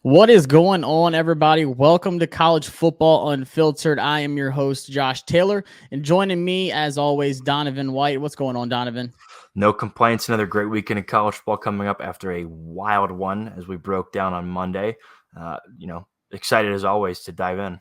What is going on, everybody? Welcome to College Football Unfiltered. I am your host, Josh Taylor, and joining me, as always, Donovan White. What's going on, Donovan? No complaints. Another great weekend in college football coming up after a wild one as we broke down on Monday. Excited as always to dive in.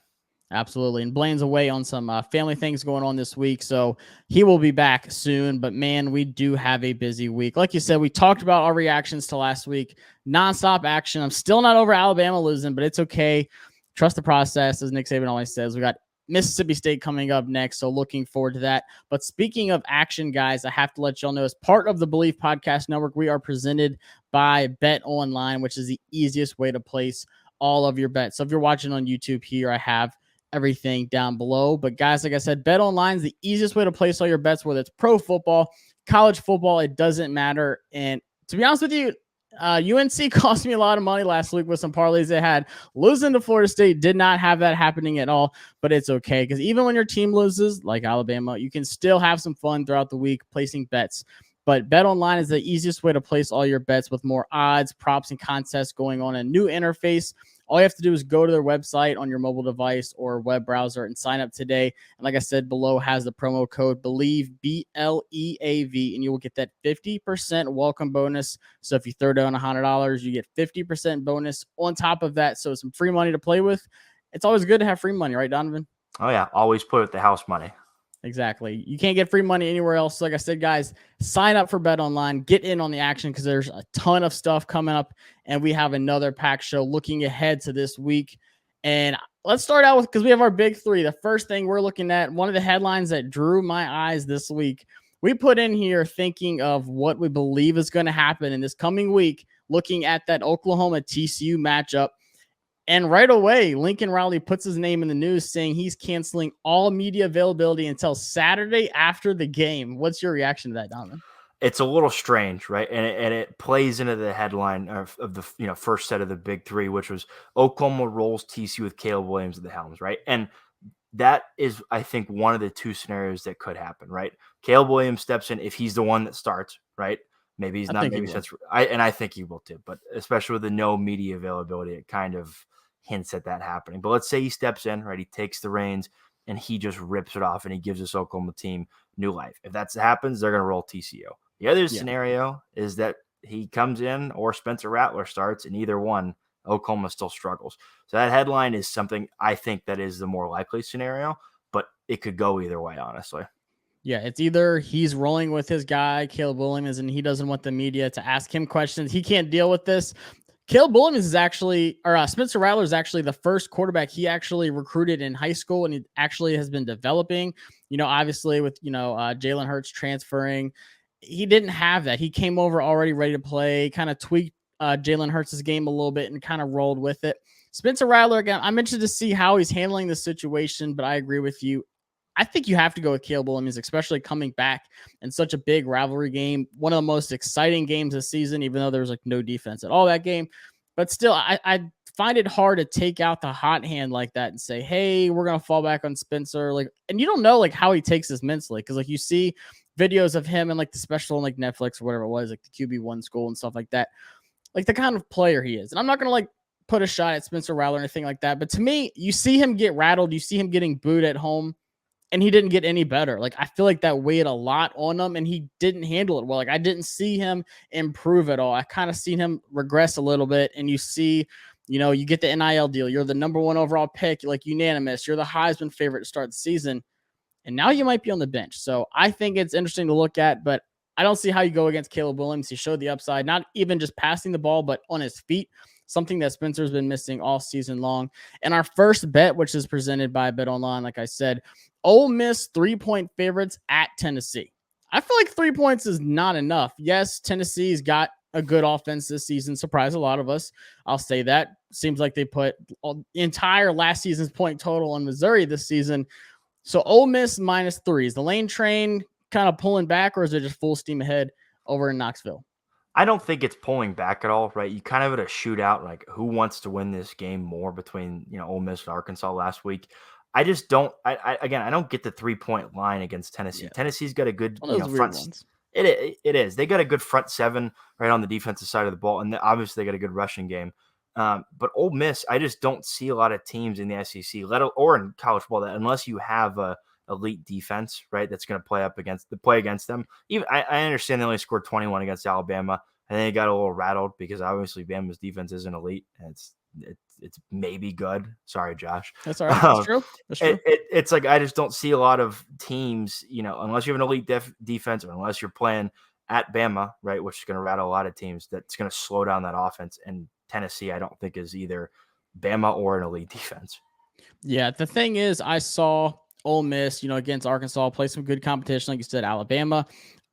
Absolutely. And Blaine's away on some family things going on this week, so he will be back soon. But man, we do have a busy week. Like you said, we talked about our reactions to last week. Nonstop action. I'm still not over Alabama losing, but it's okay. Trust the process, as Nick Saban always says. We got Mississippi State coming up next, so looking forward to that. But speaking of action, guys, I have to let y'all know, as part of the Believe Podcast Network, we are presented by BetOnline, which is the easiest way to place all of your bets. So if you're watching on YouTube here, I have everything down below. But guys, like I said, BetOnline is the easiest way to place all your bets, whether it's pro football, college football, it doesn't matter. And to be honest with you, UNC cost me a lot of money last week with some parlays they had. Losing to Florida State did not have that happening at all, but it's okay because even when your team loses, like Alabama, you can still have some fun throughout the week placing bets. But BetOnline is the easiest way to place all your bets with more odds, props, and contests going on. A new interface. All you have to do is go to their website on your mobile device or web browser and sign up today. And like I said, below has the promo code BELIEVE, BLEAV, and you will get that 50% welcome bonus. So if you throw down $100, you get 50% bonus on top of that. So some free money to play with. It's always good to have free money, right, Donovan? Oh, yeah. Always play with the house money. Exactly. You can't get free money anywhere else. Like I said, guys, sign up for BetOnline. Get in on the action because there's a ton of stuff coming up, and we have another packed show looking ahead to this week. And let's start out with, because we have our big three. The first thing we're looking at, one of the headlines that drew my eyes this week, we put in here thinking of what we believe is going to happen in this coming week, looking at that Oklahoma TCU matchup. And right away, Lincoln Riley puts his name in the news saying he's canceling all media availability until Saturday after the game. What's your reaction to that, Donovan? It's a little strange, right? And it plays into the headline of the first set of the big three, which was Oklahoma rolls TCU with Caleb Williams at the helms, right? And that is, I think, one of the two scenarios that could happen, right? Caleb Williams steps in if he's the one that starts, right? Maybe he's not. Maybe since I think he will too. But especially with the no media availability, it kind of hints at that happening. But let's say he steps in, right? He takes the reins and he just rips it off and he gives this Oklahoma team new life. If that happens, they're going to roll TCU. The other scenario is that he comes in or Spencer Rattler starts, and either one, Oklahoma still struggles. So that headline is something I think that is the more likely scenario, but it could go either way, honestly. Yeah, it's either he's rolling with his guy, Caleb Williams, and he doesn't want the media to ask him questions. He can't deal with this. Caleb Williams is actually, or Spencer Rattler is actually the first quarterback he actually recruited in high school, and he actually has been developing. Obviously with, Jalen Hurts transferring, he didn't have that. He came over already ready to play, kind of tweaked Jalen Hurts' game a little bit and kind of rolled with it. Spencer Rattler, again, I'm interested to see how he's handling the situation, but I agree with you. I think you have to go with Caleb Williams, especially coming back in such a big rivalry game. One of the most exciting games this season, even though there's like no defense at all that game. But still, I find it hard to take out the hot hand like that and say, hey, we're going to fall back on Spencer. And you don't know like how he takes this mentally. Because like you see videos of him and like the special on like Netflix or whatever it was, like the QB1 school and stuff like that. Like the kind of player he is. And I'm not going to like put a shot at Spencer Rattler or anything like that. But to me, you see him get rattled. You see him getting booed at home. And he didn't get any better. Like, I feel like that weighed a lot on him, and he didn't handle it well. Like, I didn't see him improve at all. I kind of seen him regress a little bit, and you see, you get the NIL deal. You're the number one overall pick, like unanimous. You're the Heisman favorite to start the season, and now you might be on the bench. So I think it's interesting to look at, but I don't see how you go against Caleb Williams. He showed the upside, not even just passing the ball, but on his feet, something that Spencer's been missing all season long. And our first bet, which is presented by BetOnline, like I said, Ole Miss 3-point favorites at Tennessee. I feel like 3 points is not enough. Yes, Tennessee's got a good offense this season. Surprised a lot of us. I'll say that. Seems like they put the entire last season's point total on Missouri this season. So Ole Miss -3. Is the Lane Train kind of pulling back, or is it just full steam ahead over in Knoxville? I don't think it's pulling back at all, right? You kind of had a shootout, like who wants to win this game more between, Ole Miss and Arkansas last week. I just don't. I don't get the 3-point line against Tennessee. Yeah. Tennessee's got a good front. It is. They got a good front seven right on the defensive side of the ball, and obviously they got a good rushing game. But Ole Miss, I just don't see a lot of teams in the SEC, or in college football, that unless you have a elite defense, right, that's going to play against them. Even I understand they only scored 21 against Alabama. I think they got a little rattled because obviously Bama's defense isn't elite, and it's maybe good. Sorry, Josh. That's all right. That's true. That's true. It's like I just don't see a lot of teams, unless you have an elite defense, or unless you're playing at Bama, right, which is going to rattle a lot of teams, that's going to slow down that offense. And Tennessee, I don't think, is either Bama or an elite defense. Yeah, the thing is, I saw Ole Miss, against Arkansas, play some good competition, like you said, Alabama.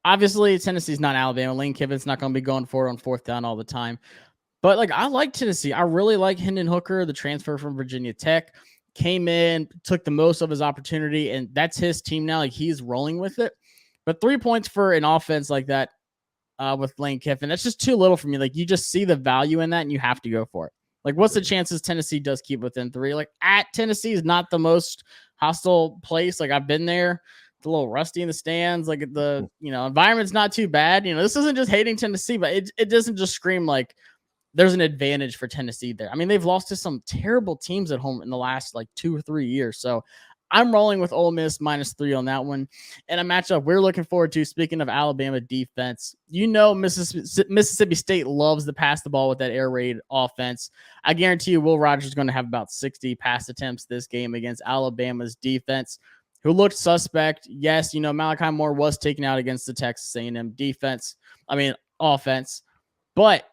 Obviously, Tennessee's not Alabama. Lane Kiffin's not going to be going for it on fourth down all the time. But, I like Tennessee. I really like Hendon Hooker, the transfer from Virginia Tech. Came in, took the most of his opportunity, and that's his team now. He's rolling with it. But 3 points for an offense like that with Lane Kiffin, that's just too little for me. You just see the value in that, and you have to go for it. What's the chances Tennessee does keep within 3? At Tennessee is not the most hostile place. I've been there. It's a little rusty in the stands. The environment's not too bad. This isn't just hating Tennessee, but it doesn't just scream there's an advantage for Tennessee there. I mean, they've lost to some terrible teams at home in the last 2 or 3 years. So I'm rolling with Ole Miss -3 on that one. And a matchup we're looking forward to, speaking of Alabama defense, Mississippi State loves to pass the ball with that air raid offense. I guarantee you Will Rogers is going to have about 60 pass attempts this game against Alabama's defense, who looked suspect. Yes, Malachi Moore was taken out against the Texas A&M offense. But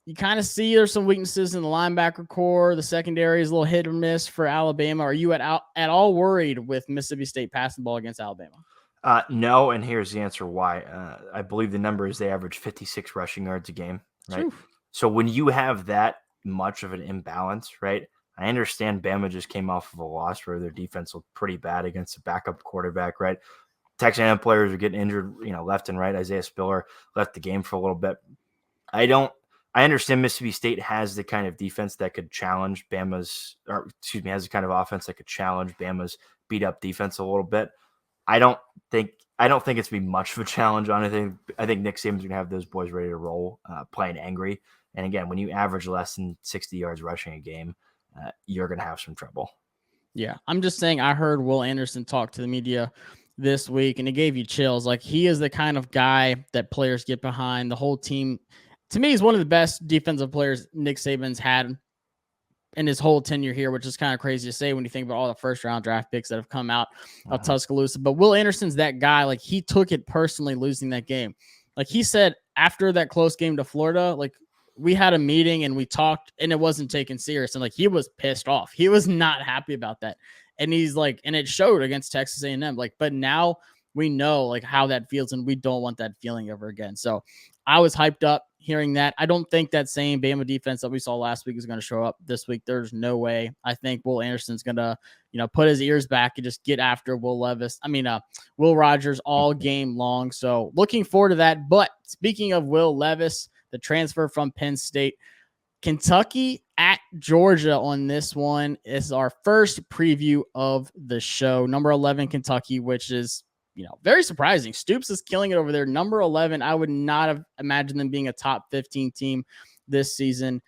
you kind of see there's some weaknesses in the linebacker core. The secondary is a little hit or miss for Alabama. Are you at all worried with Mississippi State passing the ball against Alabama? No, and here's the answer why. I believe the number is they average 56 rushing yards a game, right? Oof. So when you have that much of an imbalance, right, I understand Bama just came off of a loss where their defense looked pretty bad against a backup quarterback, right? Texas A&M players are getting injured, left and right. Isaiah Spiller left the game for a little bit. I understand Mississippi State has the kind of defense that could challenge has the kind of offense that could challenge Bama's beat up defense a little bit. I don't think it's be much of a challenge on anything. I think Nick Saban's gonna have those boys ready to roll, playing angry. And again, when you average less than 60 yards rushing a game, you're gonna have some trouble. Yeah, I'm just saying. I heard Will Anderson talk to the media this week, and it gave you chills. He is the kind of guy that players get behind. The whole team, to me, he's one of the best defensive players Nick Saban's had in his whole tenure here, which is kind of crazy to say when you think about all the first-round draft picks that have come out of Tuscaloosa. But Will Anderson's that guy. He took it personally losing that game. He said after that close game to Florida, we had a meeting and we talked, and it wasn't taken serious. And he was pissed off. He was not happy about that. And he's and it showed against Texas A&M. But now we know how that feels, and we don't want that feeling ever again. So I was hyped up hearing that. I don't think that same Bama defense that we saw last week is going to show up this week. There's no way. I think Will Anderson's going to, put his ears back and just get after Will Rogers all game long. So looking forward to that. But speaking of Will Levis, the transfer from Penn State, Kentucky at Georgia on this one is our first preview of the show. Number 11, Kentucky, which is, very surprising. Stoops is killing it over there. Number 11, I would not have imagined them being a top 15 team this season.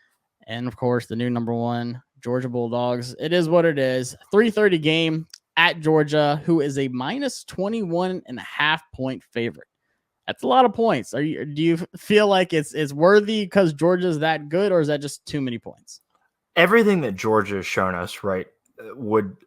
And of course, the new number 1, Georgia Bulldogs. It is what it is. 3:30 game at Georgia, who is a -21.5 point favorite. That's a lot of points. Do you feel like it's worthy because Georgia's that good, or is that just too many points? Everything that Georgia has shown us, right, would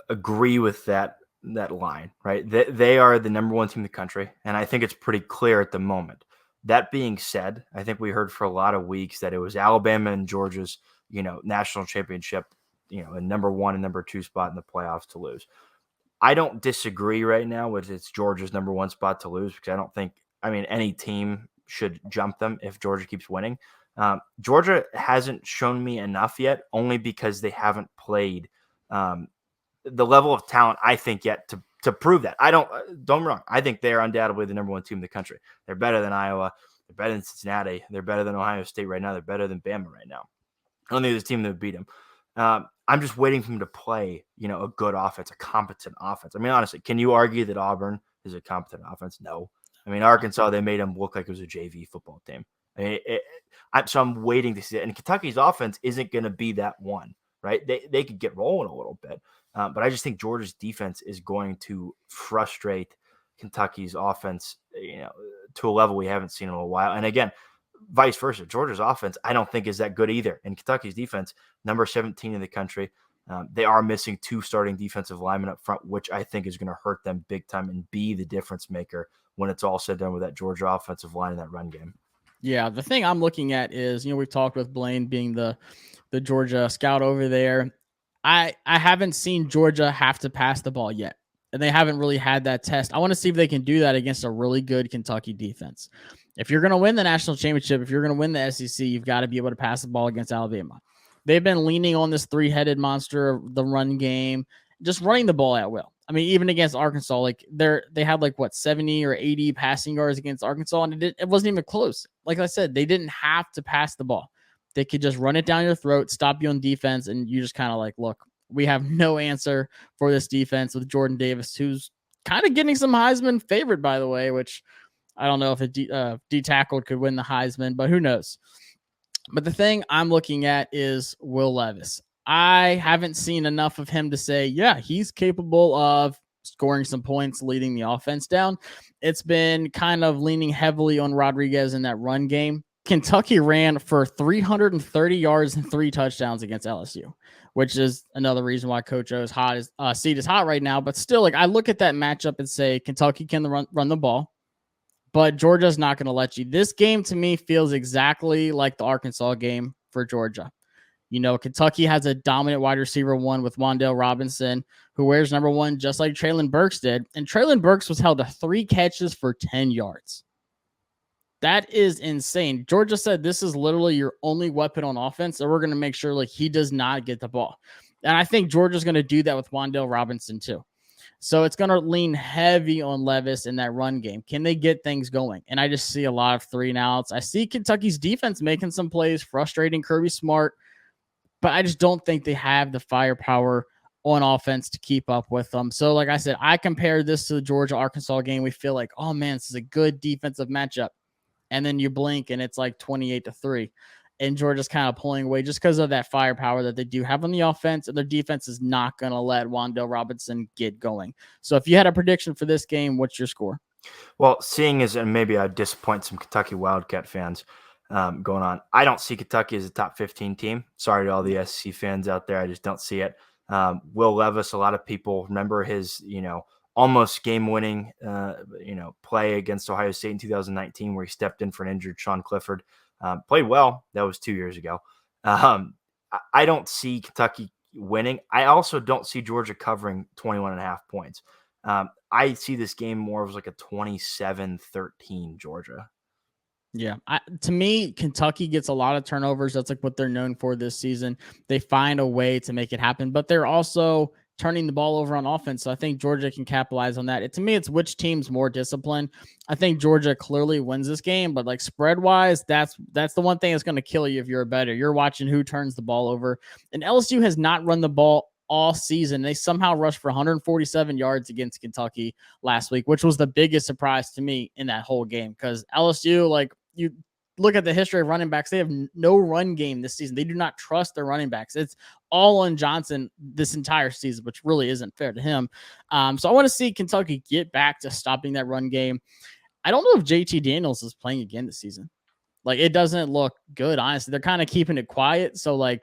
agree with that line, right? They are the number 1 team in the country, and I think it's pretty clear at the moment. That being said, I think we heard for a lot of weeks that it was Alabama and Georgia's, national championship, a number 1 and number 2 spot in the playoffs to lose. I don't disagree right now with it's Georgia's number 1 spot to lose, because I don't think, any team should jump them if Georgia keeps winning. Georgia hasn't shown me enough yet, only because they haven't played the level of talent, I think, yet to prove that. Don't get me wrong. I think they're undoubtedly the number 1 team in the country. They're better than Iowa. They're better than Cincinnati. They're better than Ohio State right now. They're better than Bama right now. I don't think there's a team that would beat them. I'm just waiting for them to play, a good offense, a competent offense. Honestly, can you argue that Auburn is a competent offense? No. Arkansas, they made them look like it was a JV football team. I mean, so I'm waiting to see it. And Kentucky's offense isn't going to be that one, right? They could get rolling a little bit. But I just think Georgia's defense is going to frustrate Kentucky's offense, to a level we haven't seen in a while. And again, vice versa, Georgia's offense, I don't think is that good either. And Kentucky's defense, number 17 in the country. They are missing 2 starting defensive linemen up front, which I think is going to hurt them big time and be the difference maker when it's all said and done with that Georgia offensive line in that run game. Yeah, the thing I'm looking at is, we've talked with Blaine being the Georgia scout over there. I haven't seen Georgia have to pass the ball yet, and they haven't really had that test. I want to see if they can do that against a really good Kentucky defense. If you're going to win the national championship, if you're going to win the SEC, you've got to be able to pass the ball against Alabama. They've been leaning on this 3-headed monster of the run game, just running the ball at will. I mean, even against Arkansas, like they had 70 or 80 passing yards against Arkansas, and it wasn't even close. Like I said, they didn't have to pass the ball. They could just run it down your throat, stop you on defense, and you just kind of look, we have no answer for this defense with Jordan Davis, who's kind of getting some Heisman favorite, by the way, which I don't know if a D-tackled could win the Heisman, but who knows? But the thing I'm looking at is Will Levis. I haven't seen enough of him to say, yeah, he's capable of scoring some points, leading the offense down. It's been kind of leaning heavily on Rodriguez in that run game. Kentucky ran for 330 yards and 3 touchdowns against LSU, which is another reason why Coach O's seat is hot right now. But still, I look at that matchup and say Kentucky can run the ball, but Georgia's not going to let you. This game to me feels exactly like the Arkansas game for Georgia. Kentucky has a dominant wide receiver 1 with Wan'Dale Robinson, who wears number 1 just like Treylon Burks did. And Treylon Burks was held to 3 catches for 10 yards. That is insane. Georgia said this is literally your only weapon on offense, so we're going to make sure he does not get the ball. And I think Georgia's going to do that with Wan'Dale Robinson too. So it's going to lean heavy on Levis in that run game. Can they get things going? And I just see a lot of 3-and-outs. I see Kentucky's defense making some plays, frustrating Kirby Smart, but I just don't think they have the firepower on offense to keep up with them. So like I said, I compare this to the Georgia-Arkansas game. We feel like, oh man, this is a good defensive matchup. And then you blink and it's 28-3. And Georgia's kind of pulling away just because of that firepower that they do have on the offense. And their defense is not going to let Wan'Dale Robinson get going. So if you had a prediction for this game, what's your score? Well, seeing as, and maybe I disappoint some Kentucky Wildcat fans going on, I don't see Kentucky as a top 15 team. Sorry to all the SEC fans out there. I just don't see it. Will Levis, a lot of people remember his, almost game-winning, play against Ohio State in 2019 where he stepped in for an injured Sean Clifford. Played well. That was 2 years ago. I don't see Kentucky winning. I also don't see Georgia covering 21.5 points. I see this game more as a 27-13 Georgia. Yeah. To me, Kentucky gets a lot of turnovers. That's what they're known for this season. They find a way to make it happen, but they're also turning the ball over on offense. So I think Georgia can capitalize on that. To me, it's which team's more disciplined. I think Georgia clearly wins this game, but spread wise, that's the one thing that's going to kill you if you're a bettor. You're watching who turns the ball over. And LSU has not run the ball all season. They somehow rushed for 147 yards against Kentucky last week, which was the biggest surprise to me in that whole game. Because LSU, you look at the history of running backs, they have no run game this season. They do not trust their running backs. It's all on Johnson this entire season, which really isn't fair to him. So I want to see Kentucky get back to stopping that run game. I don't know if JT Daniels is playing again this season. It doesn't look good, honestly. They're kind of keeping it quiet. So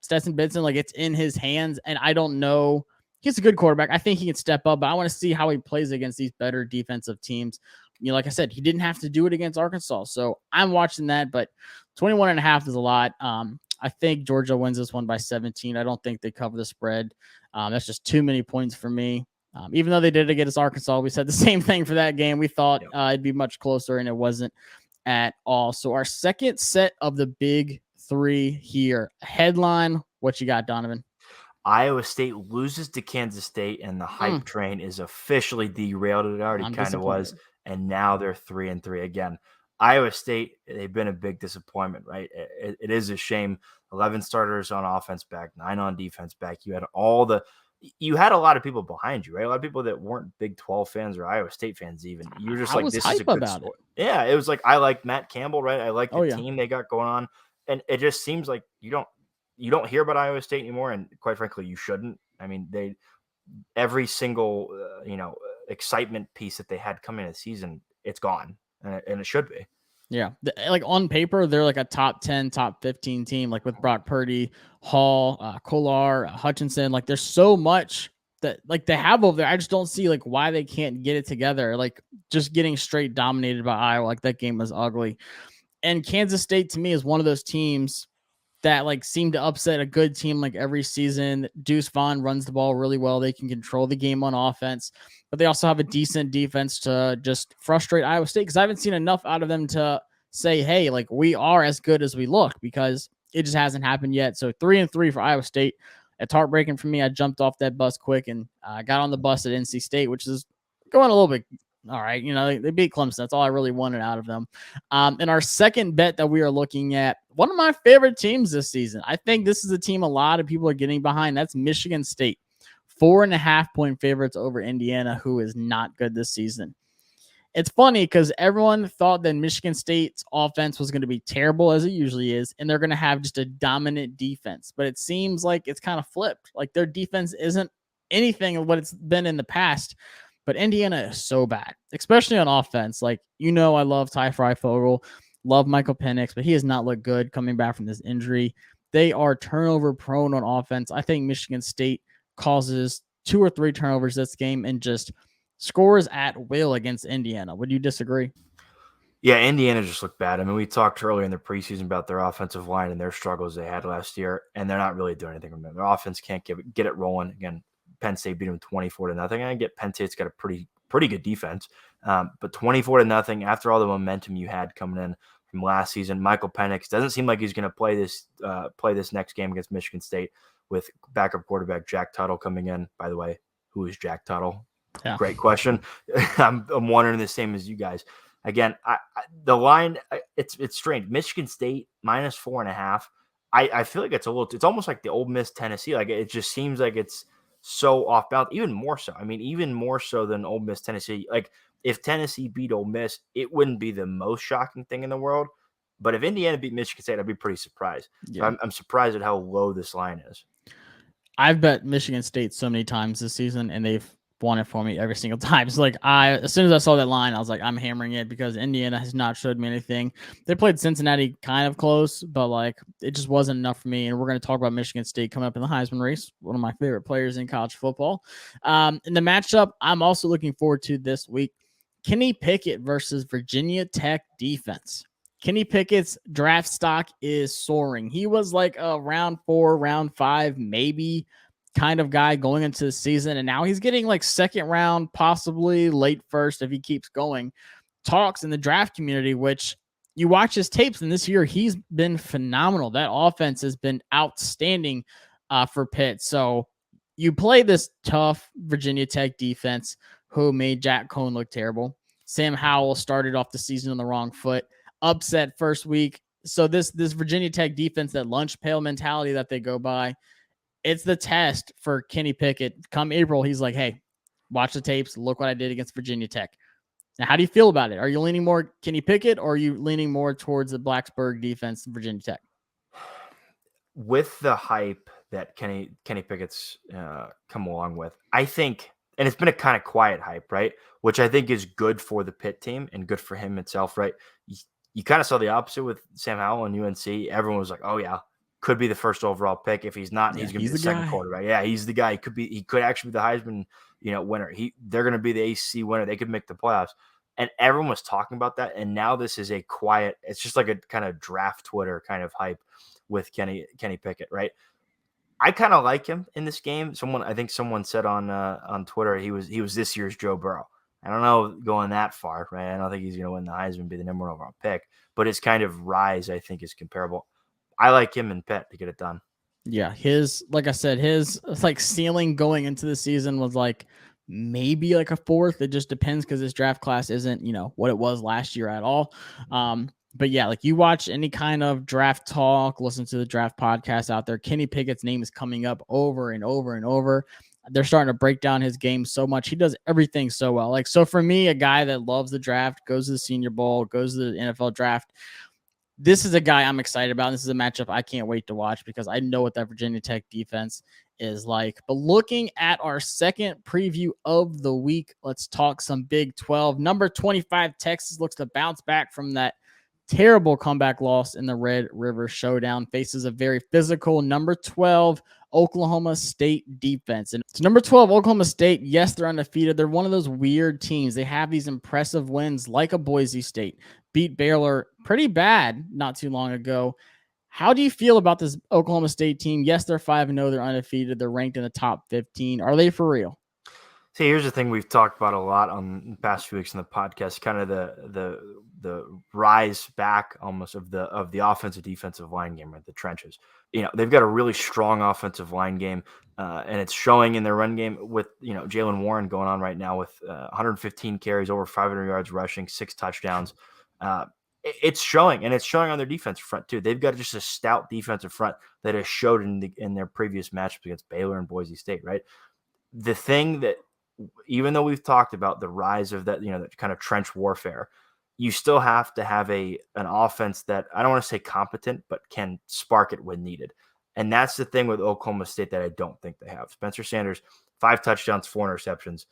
Stetson Benson, it's in his hands. And I don't know. He's a good quarterback. I think he can step up, but I want to see how he plays against these better defensive teams. Like I said, he didn't have to do it against Arkansas. So I'm watching that, but 21.5 is a lot. I think Georgia wins this one by 17. I don't think they cover the spread. That's just too many points for me. Even though they did it against Arkansas, we said the same thing for that game. We thought it'd be much closer, and it wasn't at all. So our second set of the big 3 here. Headline, what you got, Donovan? Iowa State loses to Kansas State, and the hype train is officially derailed. It already kind of was, and now they're 3-3 again. Iowa State, they've been a big disappointment, right? It is a shame. 11 starters on offense back, 9 on defense back. You had all the, you had a lot of people behind you, right? A lot of people that weren't Big 12 fans or Iowa State fans even. You were just I like, was this is a hype good about it. story. Yeah, it was like, I like Matt Campbell, right? I like the Oh, yeah. team they got going on. And it just seems like you don't hear about Iowa State anymore, and quite frankly, you shouldn't. I mean, every single excitement piece that they had coming into the season, it's gone, and it should be. Yeah. Like on paper, they're like a top 10, top 15 team, like with Brock Purdy, Hall, Kolar, Hutchinson. Like there's so much that like they have over there. I just don't see like why they can't get it together. Like just getting straight dominated by Iowa. Like that game was ugly. And Kansas State to me is one of those teams that like seem to upset a good team like every season. Deuce Vaughn runs the ball really well. They can control the game on offense, but they also have a decent defense to just frustrate Iowa State because I haven't seen enough out of them to say, hey, like we are as good as we look because it just hasn't happened yet. So 3-3 for Iowa State. It's heartbreaking for me. I jumped off that bus quick and got on the bus at NC State, which is going a little bit all right. You know, they beat Clemson. That's all I really wanted out of them. And our second bet that we are looking at, one of my favorite teams this season. I think this is a team a lot of people are getting behind. That's Michigan State. 4.5-point favorites over Indiana, who is not good this season. It's funny because everyone thought that Michigan State's offense was going to be terrible as it usually is, and they're going to have just a dominant defense. But it seems like it's kind of flipped. Like their defense isn't anything of what it's been in the past. But Indiana is so bad, especially on offense. Like, you know, I love Ty Freifogel, love Michael Penix, but he has not looked good coming back from this injury. They are turnover prone on offense. I think Michigan State causes 2 or 3 turnovers this game and just scores at will against Indiana. Would you disagree? Yeah, Indiana just looked bad. I mean, we talked earlier in the preseason about their offensive line and their struggles they had last year, and they're not really doing anything from them. Their offense can't get it rolling. Again, Penn State beat them 24-0. And I get Penn State's got a pretty good defense, but 24-0 after all the momentum you had coming in from last season. Michael Penix doesn't seem like he's going to play this next game against Michigan State with backup quarterback Jack Tuttle coming in. By the way, who is Jack Tuttle? Yeah. Great question. I'm wondering the same as you guys. Again, the line, it's strange. Michigan State -4.5. I feel like it's almost like the Ole Miss Tennessee. Like it just seems like it's so off balance, even more so. I mean, even more so than Ole Miss Tennessee. Like if Tennessee beat Ole Miss, it wouldn't be the most shocking thing in the world. But if Indiana beat Michigan State, I'd be pretty surprised. Yeah. So I'm surprised at how low this line is. I've bet Michigan State so many times this season, and they've won it for me every single time. It's like as soon as I saw that line, I was like, I'm hammering it because Indiana has not showed me anything. They played Cincinnati kind of close, but like it just wasn't enough for me. And we're going to talk about Michigan State coming up in the Heisman race, one of my favorite players in college football. In the matchup, I'm also looking forward to this week: Kenny Pickett versus Virginia Tech defense. Kenny Pickett's draft stock is soaring. He was like a round 4, round 5, maybe kind of guy going into the season. And now he's getting like second round, possibly late first if he keeps going. Talks in the draft community, which you watch his tapes, and this year he's been phenomenal. That offense has been outstanding for Pitt. So you play this tough Virginia Tech defense who made Jack Cohn look terrible. Sam Howell started off the season on the wrong foot. Upset first week. So this Virginia Tech defense, that lunch pail mentality that they go by, it's the test for Kenny Pickett. Come April, he's like, hey, watch the tapes. Look what I did against Virginia Tech. Now, how do you feel about it? Are you leaning more Kenny Pickett, or are you leaning more towards the Blacksburg defense, Virginia Tech? With the hype that Kenny Pickett's come along with, I think, and it's been a kind of quiet hype, right? Which I think is good for the Pitt team and good for him itself, right? You kind of saw the opposite with Sam Howell and UNC. Everyone was like, oh, yeah, could be the first overall pick. If he's not, he's going to be the second quarterback. Yeah, he's the guy. He could actually be the Heisman, winner. They're going to be the ACC winner. They could make the playoffs. And everyone was talking about that. And now this is a quiet, it's just like a kind of draft Twitter kind of hype with Kenny Pickett, right? I kind of like him in this game. I think someone said on Twitter he was this year's Joe Burrow. I don't know going that far, right? I don't think he's going to win the Heisman, be the number 1 overall pick, but his kind of rise, I think, is comparable. I like him and Pitt to get it done. Yeah, like I said, his like ceiling going into the season was like maybe like a 4th. It just depends because this draft class isn't, what it was last year at all. But yeah, like you watch any kind of draft talk, listen to the draft podcast out there, Kenny Pickett's name is coming up over and over and over. They're starting to break down his game so much. He does everything so well. Like, so for me, a guy that loves the draft, goes to the Senior Bowl, goes to the NFL draft, this is a guy I'm excited about. This is a matchup I can't wait to watch because I know what that Virginia Tech defense is like. But looking at our second preview of the week, let's talk some Big 12. Number 25, Texas looks to bounce back from that terrible comeback loss in the Red River Showdown. Faces a very physical number 12 Oklahoma State defense. And it's number 12 Oklahoma State. Yes, they're undefeated. They're one of those weird teams. They have these impressive wins like a Boise State. Beat Baylor pretty bad not too long ago. How do you feel about this Oklahoma State team? Yes, they're 5-0. They're undefeated. They're ranked in the top 15. Are they for real? See, here's the thing we've talked about a lot on the past few weeks in the podcast, kind of the rise back almost of the offensive defensive line game, right? The trenches. They've got a really strong offensive line game, and it's showing in their run game with Jalen Warren going on right now with 115 carries, over 500 yards rushing, 6 touchdowns. It's showing, and it's showing on their defensive front too. They've got just a stout defensive front that has showed in their previous matchups against Baylor and Boise State, right? The thing that, even though we've talked about the rise of that, that kind of trench warfare, you still have to have an offense that, I don't want to say competent, but can spark it when needed. And that's the thing with Oklahoma State that I don't think they have. Spencer Sanders, 5 touchdowns, 4 interceptions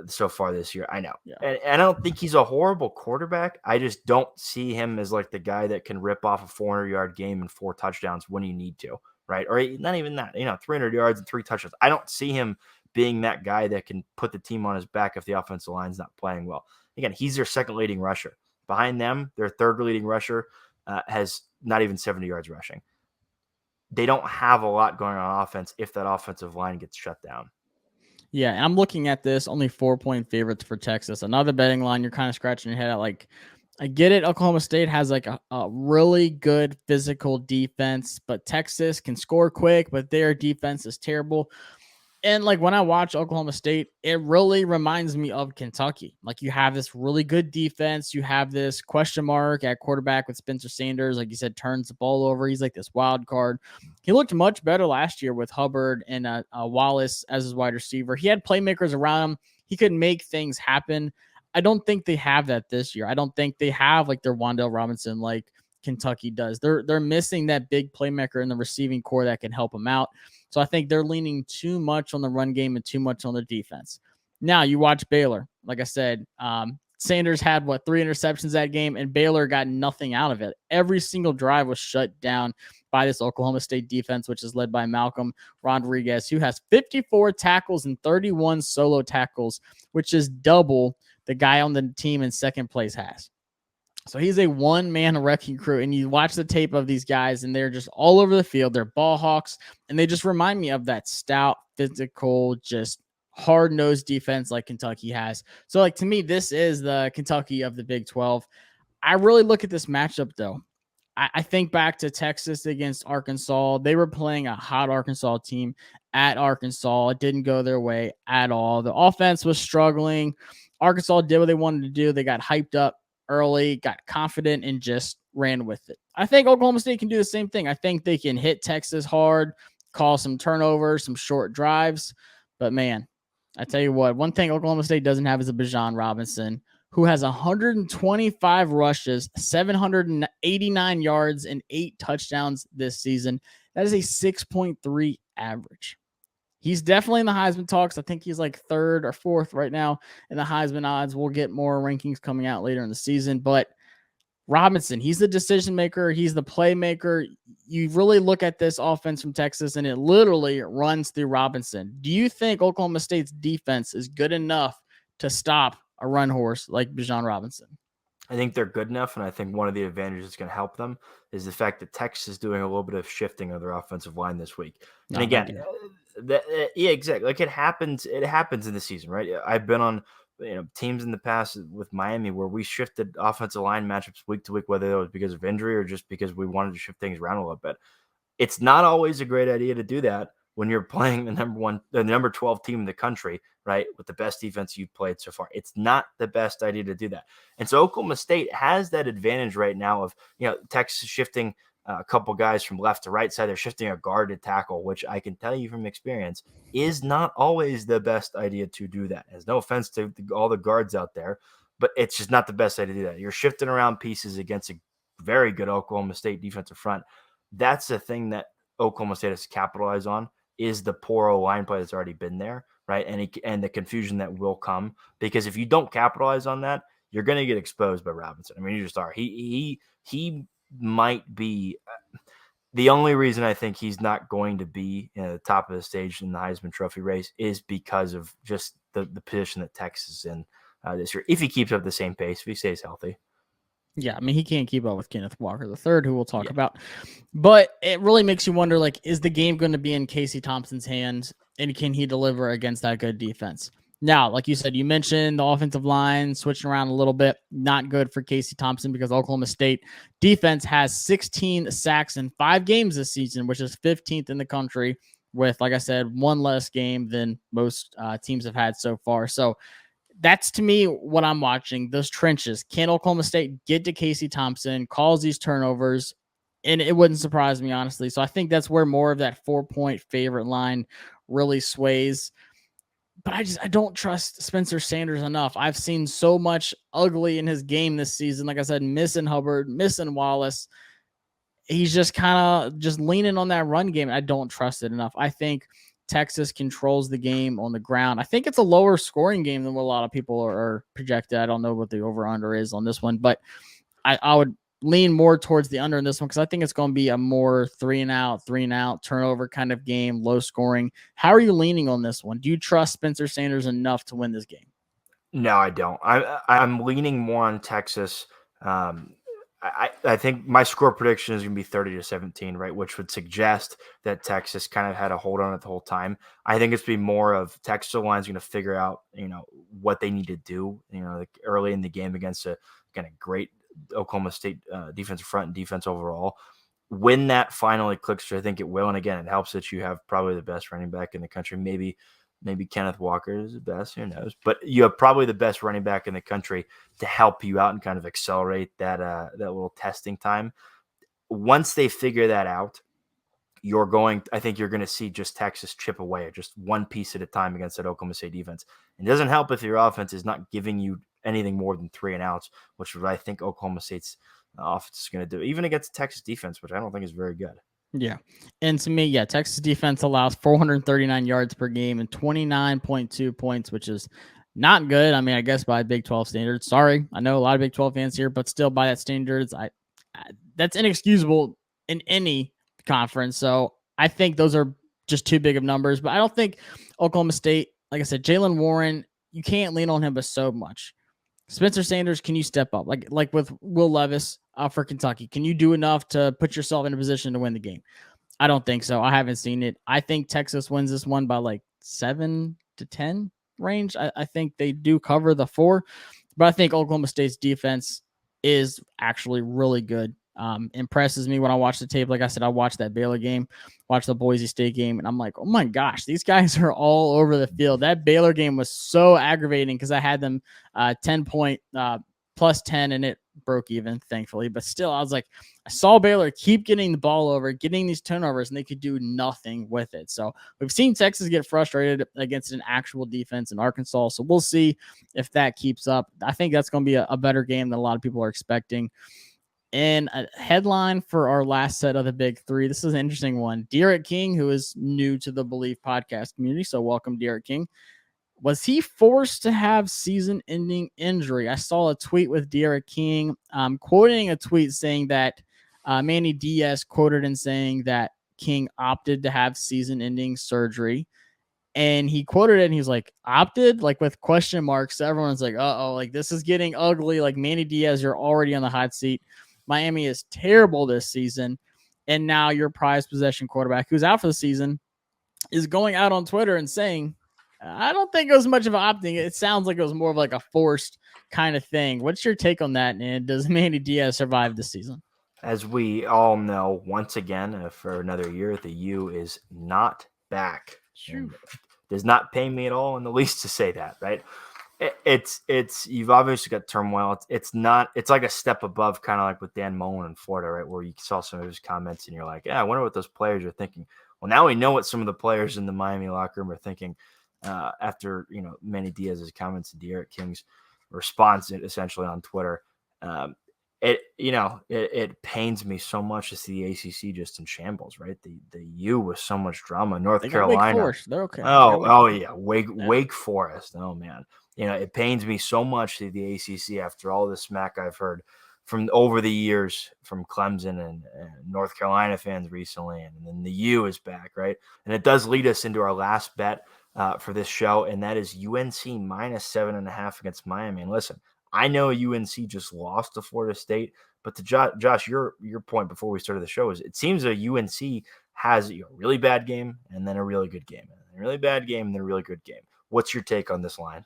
so far this year. I know. Yeah. And I don't think he's a horrible quarterback. I just don't see him as like the guy that can rip off a 400-yard game and 4 touchdowns when you need to, right? Or not even that, 300 yards and 3 touchdowns. I don't see him being that guy that can put the team on his back if the offensive line's not playing well. Again, he's their second leading rusher. Behind them, their third leading rusher has not even 70 yards rushing. They don't have a lot going on offense if that offensive line gets shut down. Yeah, and I'm looking at this, only 4-point favorites for Texas. Another betting line, you're kind of scratching your head at. Like, I get it. Oklahoma State has like a really good physical defense, but Texas can score quick, but their defense is terrible. And like when I watch Oklahoma State, it really reminds me of Kentucky. Like, you have this really good defense. You have this question mark at quarterback with Spencer Sanders. Like you said, turns the ball over. He's like this wild card. He looked much better last year with Hubbard and Wallace as his wide receiver. He had playmakers around him. He could make things happen. I don't think they have that this year. I don't think they have like their Wan'Dale Robinson like Kentucky does. They're missing that big playmaker in the receiving core that can help them out. So I think they're leaning too much on the run game and too much on the defense. Now you watch Baylor. Like I said, Sanders had 3 interceptions that game, and Baylor got nothing out of it. Every single drive was shut down by this Oklahoma State defense, which is led by Malcolm Rodriguez, who has 54 tackles and 31 solo tackles, which is double the guy on the team in second place has. So he's a one-man wrecking crew, and you watch the tape of these guys, and they're just all over the field. They're ball hawks, and they just remind me of that stout, physical, just hard-nosed defense like Kentucky has. So, like, to me, this is the Kentucky of the Big 12. I really look at this matchup, though. I think back to Texas against Arkansas. They were playing a hot Arkansas team at Arkansas. It didn't go their way at all. The offense was struggling. Arkansas did what they wanted to do. They got hyped up early, got confident, and just ran with it. I think Oklahoma State can do the same thing. I think they can hit Texas hard, cause some turnovers, some short drives. But, man, I tell you what, one thing Oklahoma State doesn't have is a Bijan Robinson, who has 125 rushes, 789 yards, and 8 touchdowns this season. That is a 6.3 average. He's definitely in the Heisman talks. I think he's like 3rd or 4th right now in the Heisman odds. We'll get more rankings coming out later in the season. But Robinson, he's the decision maker. He's the playmaker. You really look at this offense from Texas, and it literally runs through Robinson. Do you think Oklahoma State's defense is good enough to stop a run horse like Bijan Robinson? I think they're good enough, and I think one of the advantages that's going to help them is the fact that Texas is doing a little bit of shifting of their offensive line this week. And again, yeah, exactly. Like it happens in the season, right? I've been on teams in the past with Miami where we shifted offensive line matchups week to week, whether it was because of injury or just because we wanted to shift things around a little bit. It's not always a great idea to do that when you're playing the number 12 team in the country, right, with the best defense you've played so far. It's not the best idea to do that. And so Oklahoma State has that advantage right now of, Texas shifting a couple guys from left to right side. They're shifting a guard to tackle, which I can tell you from experience is not always the best idea to do that. There's no offense to all the guards out there, but it's just not the best idea to do that. You're shifting around pieces against a very good Oklahoma State defensive front. That's the thing that Oklahoma State has capitalized on, is the poor line play that's already been there, right? And the confusion that will come, because if you don't capitalize on that, you're going to get exposed by Robinson. I mean, you just are. He might be the only reason I think he's not going to be at the top of the stage in the Heisman Trophy race is because of just the position that Texas is in this year. If he keeps up the same pace, if he stays healthy. Yeah, I mean, he can't keep up with Kenneth Walker III, who we'll talk about. But it really makes you wonder, like, is the game going to be in Casey Thompson's hands, and can he deliver against that good defense? Now, like you said, you mentioned the offensive line switching around a little bit. Not good for Casey Thompson because Oklahoma State defense has 16 sacks in 5 games this season, which is 15th in the country with, like I said, one less game than most teams have had so far. So that's, to me, what I'm watching, those trenches. Can Oklahoma State get to Casey Thompson, cause these turnovers? And it wouldn't surprise me, honestly. So I think that's where more of that 4-point favorite line really sways. But I don't trust Spencer Sanders enough. I've seen so much ugly in his game this season. Like I said, missing Hubbard, missing Wallace. He's just kind of just leaning on that run game. I don't trust it enough. I think Texas controls the game on the ground. I think it's a lower scoring game than what a lot of people are projected. I don't know what the over-under is on this one, but I would lean more towards the under in this one because I think it's going to be a more 3-and-out turnover kind of game, low scoring. How are you leaning on this one? Do you trust Spencer Sanders enough to win this game? No, I don't. I'm leaning more on Texas. I think my score prediction is going to be 30-17, right? Which would suggest that Texas kind of had a hold on it the whole time. I think it's be more of Texas line's going to figure out, what they need to do, like early in the game against a kind of great Oklahoma State defensive front and defense overall. When that finally clicks, which I think it will, and again, it helps that you have probably the best running back in the country. Maybe Kenneth Walker is the best, who knows? But you have probably the best running back in the country to help you out and kind of accelerate that little testing time. Once they figure that out, I think you're going to see just Texas chip away at just one piece at a time against that Oklahoma State defense. It doesn't help if your offense is not giving you anything more than 3-and-outs, which is what I think Oklahoma State's offense is going to do, even against Texas defense, which I don't think is very good. Yeah. And to me, Texas defense allows 439 yards per game and 29.2 points, which is not good. I mean, I guess by Big 12 standards. Sorry, I know a lot of Big 12 fans here, but still by that standards, that's inexcusable in any conference. So I think those are just too big of numbers. But I don't think Oklahoma State, like I said, Jaylen Warren, you can't lean on him but so much. Spencer Sanders, can you step up? Like with Will Levis for Kentucky, can you do enough to put yourself in a position to win the game? I don't think so. I haven't seen it. I think Texas wins this one by like 7-10 range. I think they do cover the 4, but I think Oklahoma State's defense is actually really good. Impresses me when I watch the tape. Like I said, I watched that Baylor game, watched the Boise State game, and I'm like, oh my gosh, these guys are all over the field. That Baylor game was so aggravating because I had them 10-point plus 10, and it broke even, thankfully. But still, I was like, I saw Baylor keep getting the ball over, getting these turnovers, and they could do nothing with it. So we've seen Texas get frustrated against an actual defense in Arkansas. So we'll see if that keeps up. I think that's going to be a better game than a lot of people are expecting. And a headline for our last set of the big 3. This is an interesting one. Derek King, who is new to the Believe podcast community, so welcome, Derek King. Was he forced to have season-ending injury? I saw a tweet with Derek King quoting a tweet saying that Manny Diaz quoted in saying that King opted to have season-ending surgery. And he quoted it and he's like, opted? Like with question marks. So everyone's like, uh-oh, like this is getting ugly. Like Manny Diaz, you're already on the hot seat. Miami is terrible this season. And now your prized possession quarterback, who's out for the season, is going out on Twitter and saying, I don't think it was much of an opting. It sounds like it was more of like a forced kind of thing. What's your take on that? And does Manny Diaz survive this season? As we all know, once again, for another year, the U is not back. Does not pay me at all in the least to say that, right? It's you've obviously got turmoil. It's like a step above, kind of like with Dan Mullen in Florida, right? Where you saw some of his comments and you're like, yeah, I wonder what those players are thinking. Well, now we know what some of the players in the Miami locker room are thinking after Manny Diaz's comments and De'Aaron King's response, essentially on Twitter. It pains me so much to see the ACC just in shambles, right? The U with so much drama. North They got Carolina, Wake Forest. They're okay. Yeah, Wake Forest. Oh man, it pains me so much to the ACC after all the smack I've heard from over the years from Clemson and North Carolina fans recently, and then the U is back, right? And it does lead us into our last bet for this show, and that is UNC minus 7.5 against Miami. And listen, I know UNC just lost to Florida State, but to Josh, your point before we started the show is it seems that UNC has a really bad game and then a really good game, and a really bad game and then a really good game. What's your take on this line?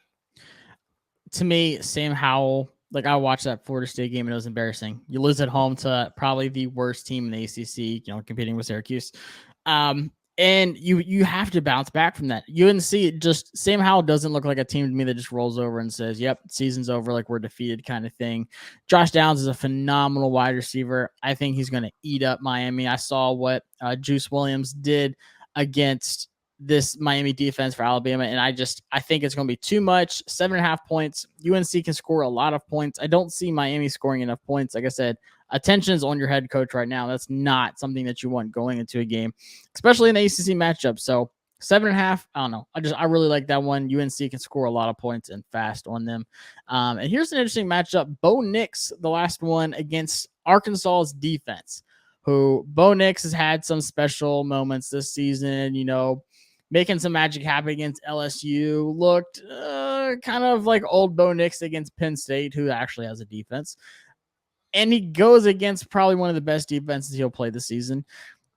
To me, Sam Howell, like I watched that Florida State game and it was embarrassing. You lose at home to probably the worst team in the ACC, competing with Syracuse. And you have to bounce back from that. UNC, just Sam Howell doesn't look like a team to me that just rolls over and says, yep, season's over, like we're defeated kind of thing. Josh Downs is a phenomenal wide receiver. I think he's going to eat up Miami. I saw what Juice Williams did against this Miami defense for Alabama, and I think it's going to be too much. 7.5 points. UNC can score a lot of points. I don't see Miami scoring enough points. Like I said, attention's on your head coach right now. That's not something that you want going into a game, especially in the ACC matchup. So 7.5, I don't know. I really like that one. UNC can score a lot of points and fast on them. And here's an interesting matchup. Bo Nix, the last one, against Arkansas's defense, who Bo Nix has had some special moments this season, making some magic happen against LSU, looked kind of like old Bo Nix against Penn State, who actually has a defense. And he goes against probably one of the best defenses he'll play this season.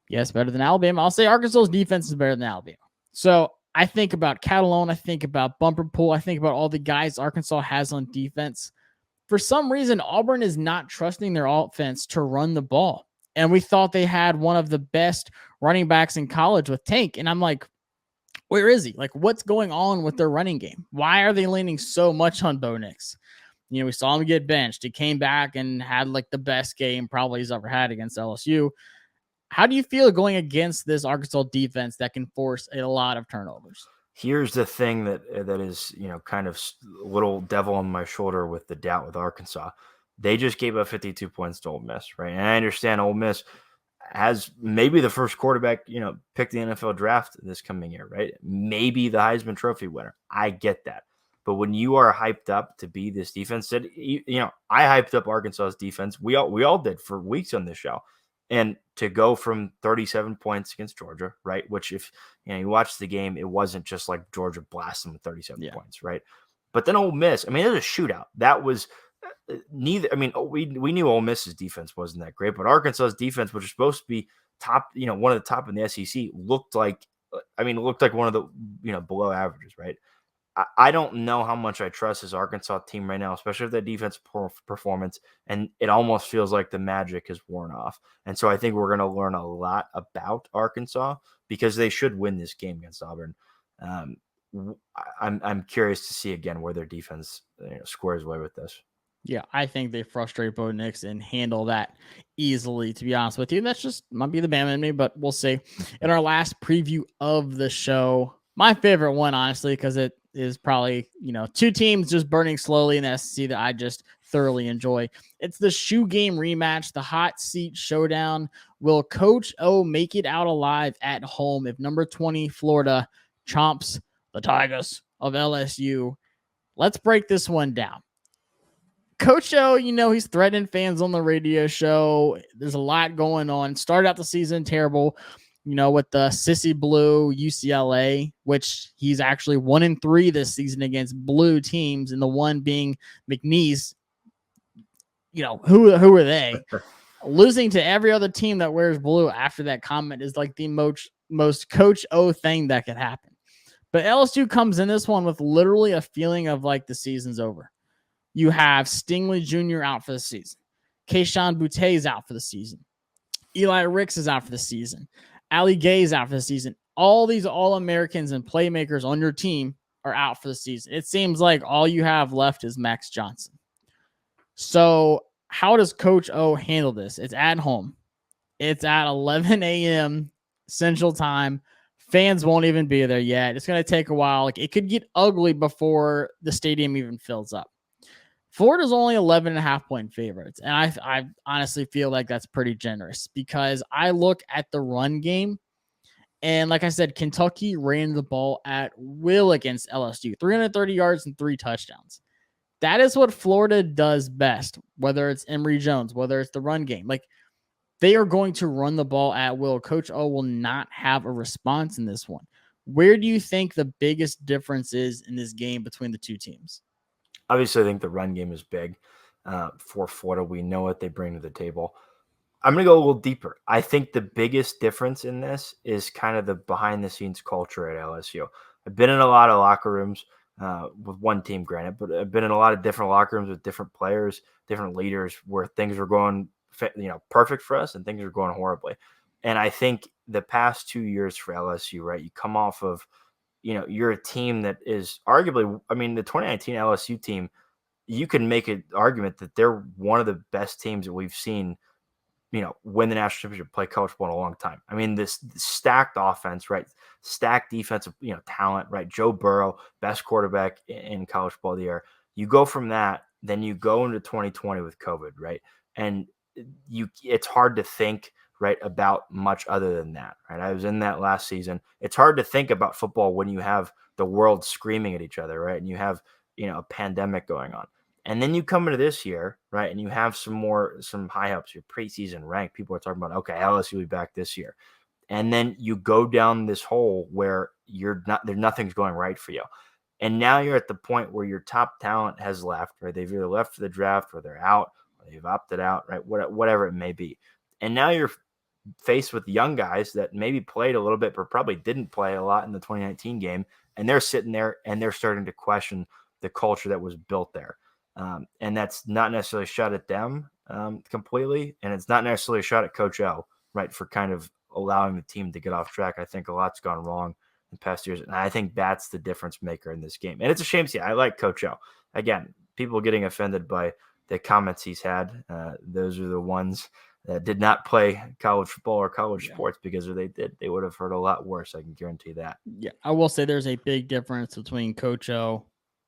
Yes, better than Alabama. I'll say Arkansas's defense is better than Alabama. So I think about Catalone. I think about Bumper Pool. I think about all the guys Arkansas has on defense. For some reason, Auburn is not trusting their offense to run the ball. And we thought they had one of the best running backs in college with Tank. And I'm like, where is he? Like, what's going on with their running game? Why are they leaning so much on Bo Nix? We saw him get benched. He came back and had like the best game probably he's ever had against LSU. How do you feel going against this Arkansas defense that can force a lot of turnovers? Here's the thing that is, kind of a little devil on my shoulder with the doubt with Arkansas. They just gave up 52 points to Ole Miss, right? And I understand Ole Miss has maybe the first quarterback, pick the NFL draft this coming year, right? Maybe the Heisman Trophy winner. I get that. But when you are hyped up to be this defense, that I hyped up Arkansas's defense. We all did for weeks on this show. And to go from 37 points against Georgia, right? Which if you watch the game, it wasn't just like Georgia blasting with 37 points, right? But then Ole Miss, it was a shootout. That was neither. We knew Ole Miss's defense wasn't that great, but Arkansas's defense, which is supposed to be top, one of the top in the SEC, looked like one of the below averages, right? I don't know how much I trust this Arkansas team right now, especially with that defensive performance. And it almost feels like the magic has worn off. And so I think we're going to learn a lot about Arkansas because they should win this game against Auburn. I'm curious to see again where their defense squares away with this. Yeah, I think they frustrate Bo Nix and handle that easily, to be honest with you. That's just might be the Bama in me, but we'll see. In our last preview of the show, my favorite one, honestly, because it is probably, two teams just burning slowly in the SEC that I just thoroughly enjoy. It's the shoe game rematch, the hot seat showdown. Will Coach O make it out alive at home if number 20 Florida chomps the Tigers of LSU? Let's break this one down. Coach O, he's threatening fans on the radio show. There's a lot going on. Started out the season terrible, with the Sissy Blue UCLA, which he's actually 1-3 this season against blue teams, and the one being McNeese. Who are they? Losing to every other team that wears blue after that comment is like the most Coach O thing that could happen. But LSU comes in this one with literally a feeling of like the season's over. You have Stingley Jr. out for the season. Keyshawn Boutte is out for the season. Eli Ricks is out for the season. Ali Gay is out for the season. All these All-Americans and playmakers on your team are out for the season. It seems like all you have left is Max Johnson. So how does Coach O handle this? It's at home. It's at 11 a.m. Central Time. Fans won't even be there yet. It's going to take a while. Like, it could get ugly before the stadium even fills up. Florida's only 11.5-point favorites. And I honestly feel like that's pretty generous because I look at the run game. And like I said, Kentucky ran the ball at will against LSU, 330 yards and 3 touchdowns. That is what Florida does best, whether it's Emory Jones, whether it's the run game. Like, they are going to run the ball at will. Coach O will not have a response in this one. Where do you think the biggest difference is in this game between the two teams? Obviously, I think the run game is big for Florida. We know what they bring to the table. I'm going to go a little deeper. I think the biggest difference in this is kind of the behind-the-scenes culture at LSU. I've been in a lot of locker rooms with one team, granted, but I've been in a lot of different locker rooms with different players, different leaders, where things were going perfect for us and things are going horribly. And I think the past 2 years for LSU, right, you come off of, you're a team that is arguably, the 2019 LSU team, you can make an argument that they're one of the best teams that we've seen, win the national championship, play college football in a long time. This stacked offense, right? Stacked defensive, talent, right? Joe Burrow, best quarterback in college football of the year. You go from that, then you go into 2020 with COVID, right? And it's hard to think, right, about much other than that, right? I was in that last season. It's hard to think about football when you have the world screaming at each other, right? And you have, a pandemic going on. And then you come into this year, right, and you have some high ups, your preseason rank. People are talking about, okay, LSU will be back this year. And then you go down this hole where nothing's going right for you. And now you're at the point where your top talent has left, right? They've either left for the draft or they're out or they've opted out, right? Whatever it may be. And now you're faced with young guys that maybe played a little bit, but probably didn't play a lot in the 2019 game. And they're sitting there and they're starting to question the culture that was built there. And that's not necessarily a shot at them completely. And it's not necessarily a shot at Coach O, right, for kind of allowing the team to get off track. I think a lot's gone wrong in past years. And I think that's the difference maker in this game. And it's a shame to see. I like Coach O. Again, people getting offended by the comments he's had. Those are the ones that did not play college football or college sports, because if they did, they would have heard a lot worse. I can guarantee that. Yeah, I will say there's a big difference between Coach O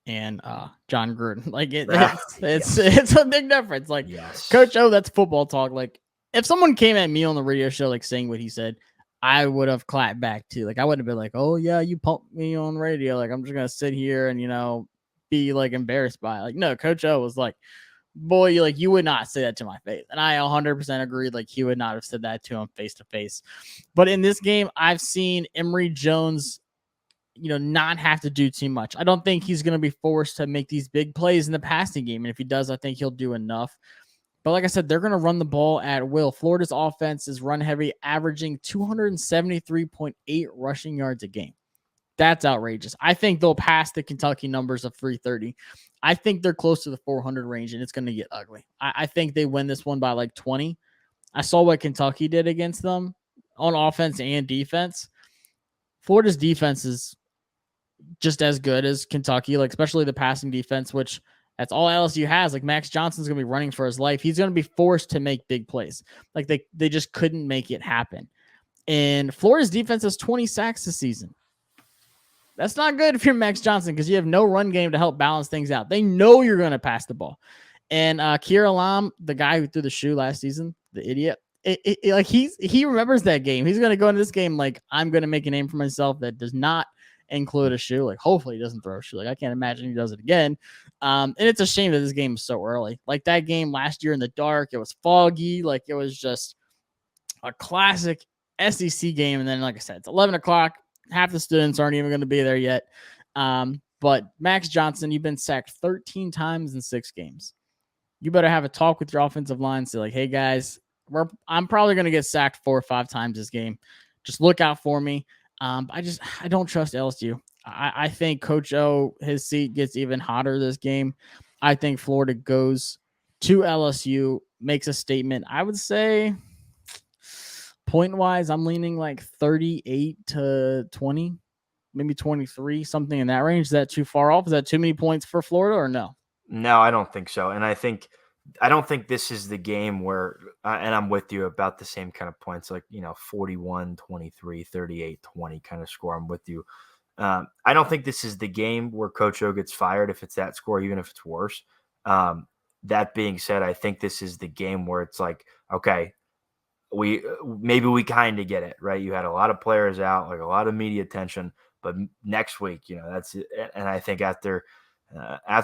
and John Gruden. Like it's a big difference. Like, yes. Coach O, that's football talk. Like, if someone came at me on the radio show like saying what he said, I would have clapped back too. Like, I wouldn't have been like, oh yeah, you pumped me on radio. Like, I'm just gonna sit here and be like embarrassed by it. Like, no, Coach O was like, boy, you would not say that to my face. And I 100% agree. Like, he would not have said that to him face to face. But in this game, I've seen Emory Jones, not have to do too much. I don't think he's going to be forced to make these big plays in the passing game. And if he does, I think he'll do enough. But like I said, they're going to run the ball at will. Florida's offense is run heavy, averaging 273.8 rushing yards a game. That's outrageous. I think they'll pass the Kentucky numbers of 330. I think they're close to the 400 range, and it's going to get ugly. I think they win this one by like 20. I saw what Kentucky did against them on offense and defense. Florida's defense is just as good as Kentucky, like especially the passing defense, which that's all LSU has. Like, Max Johnson's going to be running for his life. He's going to be forced to make big plays. Like, they just couldn't make it happen. And Florida's defense has 20 sacks this season. That's not good if you're Max Johnson, because you have no run game to help balance things out. They know you're going to pass the ball. And Kier Lam, the guy who threw the shoe last season, the idiot, he remembers that game. He's going to go into this game like, I'm going to make a name for myself that does not include a shoe. Like, hopefully he doesn't throw a shoe. Like, I can't imagine he does it again. And it's a shame that this game is so early. Like, that game last year in the dark, it was foggy. Like, it was just a classic SEC game. And then, like I said, it's 11 o'clock. Half the students aren't even going to be there yet. But Max Johnson, you've been sacked 13 times in 6 games. You better have a talk with your offensive line. Say, like, hey, guys, I'm probably going to get sacked 4 or 5 times this game. Just look out for me. I don't trust LSU. I think Coach O, his seat gets even hotter this game. I think Florida goes to LSU, makes a statement. I would say point-wise, I'm leaning like 38-20. maybe 23, something in that range. Is that too far off? Is that too many points for Florida or no? No, I don't think so. And I don't think this is the game where, and I'm with you about the same kind of points, like, 41, 23, 38, 20 kind of score. I'm with you. I don't think this is the game where Coach O gets fired if it's that score, even if it's worse. That being said, I think this is the game where it's like, okay, maybe we kind of get it, right? You had a lot of players out, like a lot of media attention, but next week, that's it. And I think after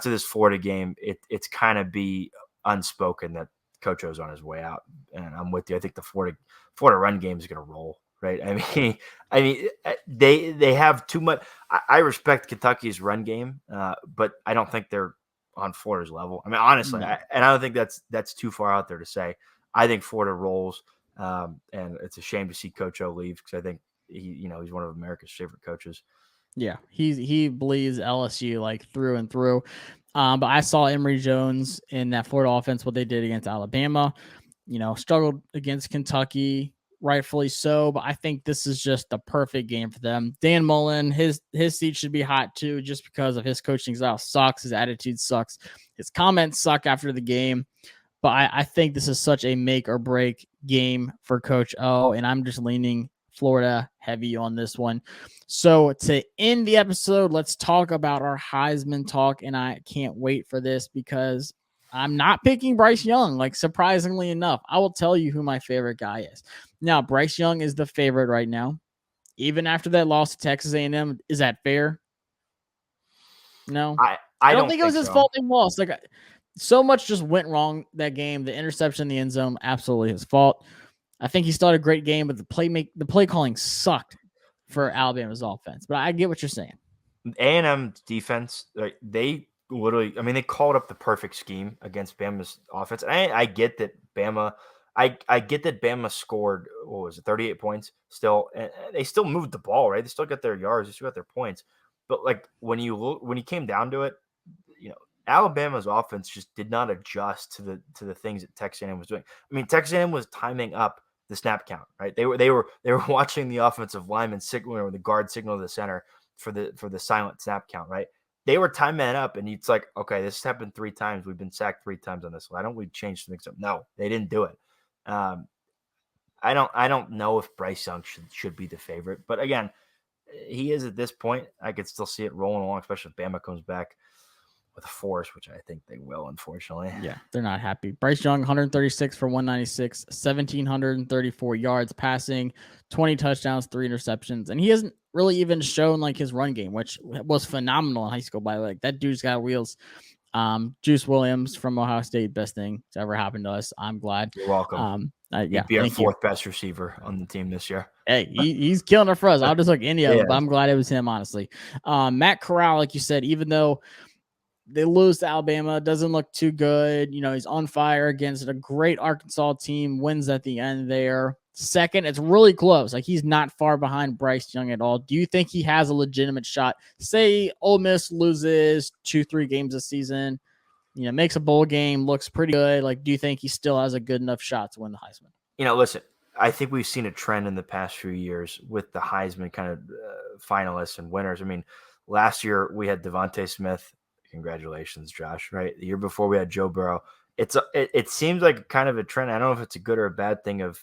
this Florida game, it's kind of be unspoken that Coach O's on his way out. And I'm with you. I think the Florida run game is going to roll, right? I mean, they have too much. I respect Kentucky's run game, but I don't think they're on Florida's level. I mean, honestly, No. and I don't think that's too far out there to say. I think Florida rolls. And it's a shame to see Coach O leave because I think he's one of America's favorite coaches. Yeah, he bleeds LSU like through and through. But I saw Emory Jones in that Florida offense, what they did against Alabama, struggled against Kentucky, rightfully so. But I think this is just the perfect game for them. Dan Mullen, his seat should be hot too, just because of his coaching style sucks. His attitude sucks. His comments suck after the game. But I think this is such a make or break game for Coach O, and I'm just leaning Florida heavy on this one. So to end the episode, let's talk about our Heisman talk, and I can't wait for this because I'm not picking Bryce Young, like surprisingly enough. I will tell you who my favorite guy is. Now, Bryce Young is the favorite right now. Even after that loss to Texas A&M, is that fair? No. I don't think it was his so. fault they lost. Like, so much just went wrong that game. The interception in the end zone, absolutely his fault. I think he started a great game, but the play calling sucked for Alabama's offense. But I get what you're saying. A&M defense, they literally, I mean, they called up the perfect scheme against Bama's offense. I get that Bama, I get that Bama scored, 38 points still. And they still moved the ball, right? They still got their yards, they still got their points. But like when you came down to it, Alabama's offense just did not adjust to the things that Texas A&M was doing. I mean, Texas A&M was timing up the snap count, right? They were watching the offensive lineman signal or the guard signal to the center for the silent snap count, right? They were timing it up, and it's like, okay, this has happened 3 times. We've been sacked 3 times on this. Why don't we change the mix up? No, they didn't do it. I don't know if Bryce Young should be the favorite, but again, he is at this point. I could still see it rolling along, especially if Bama comes back with a force, which I think they will, unfortunately. Yeah, they're not happy. Bryce Young, 136 for 196, 1,734 yards passing, 20 touchdowns, 3 interceptions. And he hasn't really even shown like his run game, which was phenomenal in high school, by the way. That dude's got wheels. Juice Williams from Ohio State, best thing that's ever happened to us. I'm glad. You're welcome. Yeah, he'd be our 4th best receiver on the team this year. Hey, he's killing it for us. I'll just look any of them, but I'm glad it was him, honestly. Matt Corral, like you said, even though they lose to Alabama, doesn't look too good. He's on fire against a great Arkansas team, wins at the end there. Second, it's really close. Like, he's not far behind Bryce Young at all. Do you think he has a legitimate shot? Say Ole Miss loses 2-3 games this season, makes a bowl game, looks pretty good. Like, do you think he still has a good enough shot to win the Heisman? Listen, I think we've seen a trend in the past few years with the Heisman kind of finalists and winners. I mean, last year we had Devontae Smith. Congratulations, Josh. Right, the year before we had Joe Burrow. It seems like kind of a trend. I don't know if it's a good or a bad thing. Of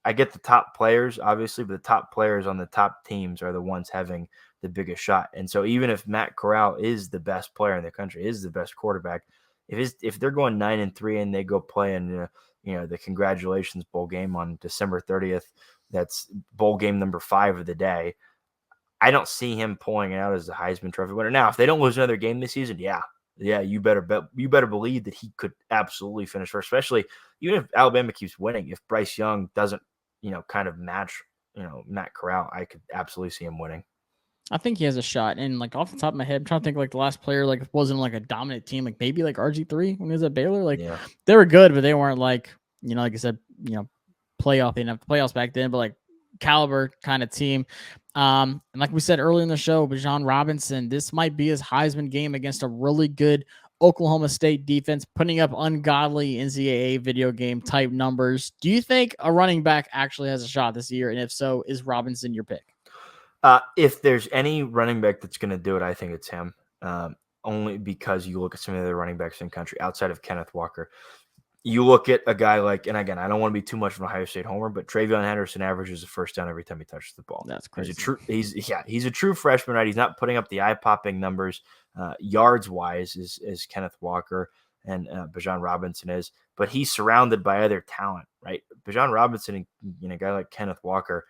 I get the top players, obviously, but the top players on the top teams are the ones having the biggest shot. And so even if Matt Corral is the best player in the country, is the best quarterback, if they're going 9-3 and they go play in the Congratulations Bowl game on December 30th, that's bowl game number 5 of the day. I don't see him pulling it out as the Heisman Trophy winner. Now, if they don't lose another game this season, yeah, you better believe that he could absolutely finish first, especially even if Alabama keeps winning. If Bryce Young doesn't, kind of match, Matt Corral, I could absolutely see him winning. I think he has a shot. And like off the top of my head, I'm trying to think like the last player like wasn't like a dominant team, like maybe like RG3 when he was at Baylor. Like they were good, but they weren't like, like I said, playoff. They didn't have the playoffs back then, but like caliber kind of team. And like we said earlier in the show, Bijan Robinson, this might be his Heisman game against a really good Oklahoma State defense, putting up ungodly NCAA video game type numbers. Do you think a running back actually has a shot this year? And if so, is Robinson your pick? If there's any running back that's going to do it, I think it's him. Only because you look at some of the other running backs in the country outside of Kenneth Walker. You look at a guy like, and again, I don't want to be too much of an Ohio State homer, but Travion Henderson averages a first down every time he touches the ball. That's crazy. He's a true freshman, right? He's not putting up the eye-popping numbers yards wise as Kenneth Walker and Bijan Robinson is, but he's surrounded by other talent, right? Bijan Robinson and a guy like Kenneth Walker,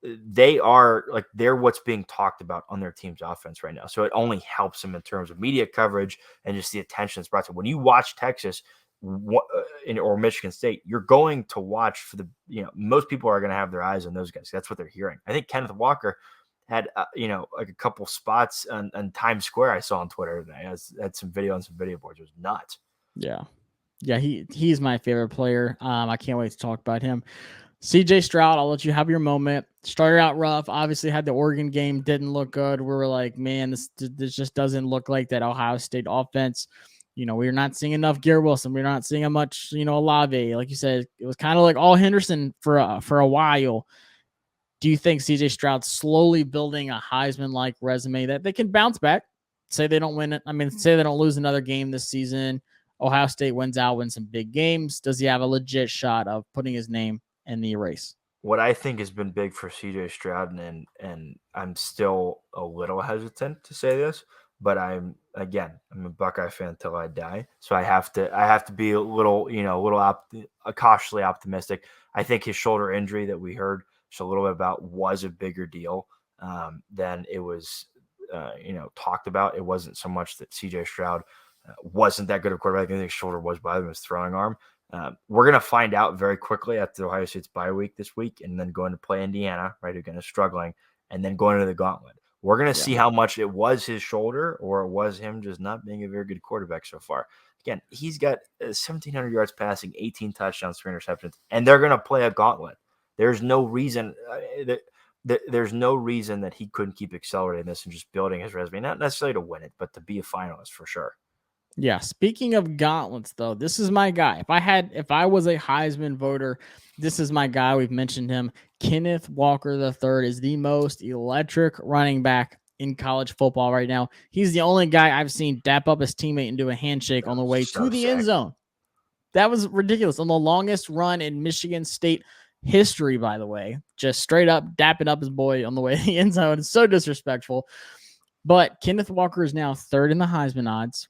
they're what's being talked about on their team's offense right now. So it only helps them in terms of media coverage and just the attention that's brought to. When you watch Texas or Michigan State, you're going to watch for most people are going to have their eyes on those guys. That's what they're hearing. I think Kenneth Walker had like a couple spots on Times Square I saw on Twitter today. Had some video on some video boards. It was nuts. Yeah, he's my favorite player. I can't wait to talk about him. CJ Stroud, I'll let you have your moment. Started out rough. Obviously had the Oregon game, didn't look good. We were like, man, this just doesn't look like that Ohio State offense. We're not seeing enough Garrett Wilson. We're not seeing a much, Olave. Like you said, it was kind of like all Henderson for a while. Do you think CJ Stroud's slowly building a Heisman-like resume that they can bounce back? Say they don't win it. Say they don't lose another game this season. Ohio State wins some big games. Does he have a legit shot of putting his name in the race? What I think has been big for CJ Stroud, and I'm still a little hesitant to say this, but I'm a Buckeye fan till I die, so I have to be a little cautiously optimistic. I think his shoulder injury that we heard just a little bit about was a bigger deal than it was talked about. It wasn't so much that CJ Stroud wasn't that good of a quarterback. I think his shoulder was bothering his throwing arm. We're going to find out very quickly after Ohio State's bye week this week, and then going to play Indiana, right, again, is struggling, and then going into the gauntlet. We're going to see how much it was his shoulder or it was him just not being a very good quarterback so far. Again, he's got 1,700 yards passing, 18 touchdowns, 3 interceptions, and they're going to play a gauntlet. There's no reason that he couldn't keep accelerating this and just building his resume, not necessarily to win it, but to be a finalist for sure. Yeah. Speaking of gauntlets, though, this is my guy. If I was a Heisman voter, this is my guy. We've mentioned him. Kenneth Walker III is the most electric running back in college football right now. He's the only guy I've seen dap up his teammate and do a handshake on the way to the end zone. That was ridiculous. On the longest run in Michigan State history, by the way, just straight up dapping up his boy on the way to the end zone. It's so disrespectful. But Kenneth Walker is now third in the Heisman odds.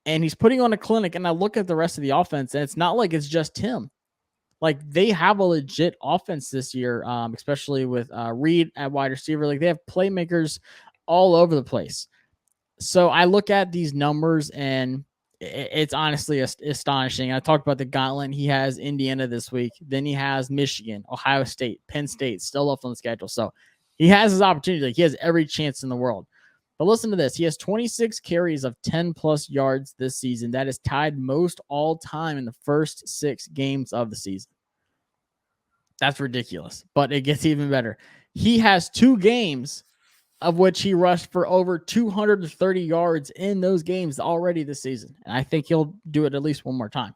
And he's putting on a clinic, and I look at the rest of the offense, and it's not like it's just him. Like, they have a legit offense this year, especially with Reed at wide receiver. Like, they have playmakers all over the place. So I look at these numbers, and it's honestly astonishing. I talked about the gauntlet. He has Indiana this week. Then he has Michigan, Ohio State, Penn State still left on the schedule. So he has his opportunity. Like, he has every chance in the world. But listen to this. He has 26 carries of 10-plus yards this season. That is tied most all time in the first 6 games of the season. That's ridiculous, but it gets even better. He has 2 games of which he rushed for over 230 yards in those games already this season. And I think he'll do it at least one more time.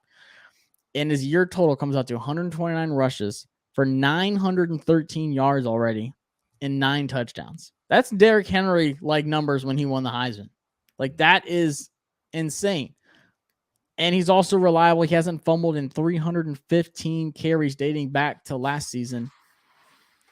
And his year total comes out to 129 rushes for 913 yards already and 9 touchdowns. That's Derrick Henry-like numbers when he won the Heisman. Like, that is insane. And he's also reliable. He hasn't fumbled in 315 carries dating back to last season.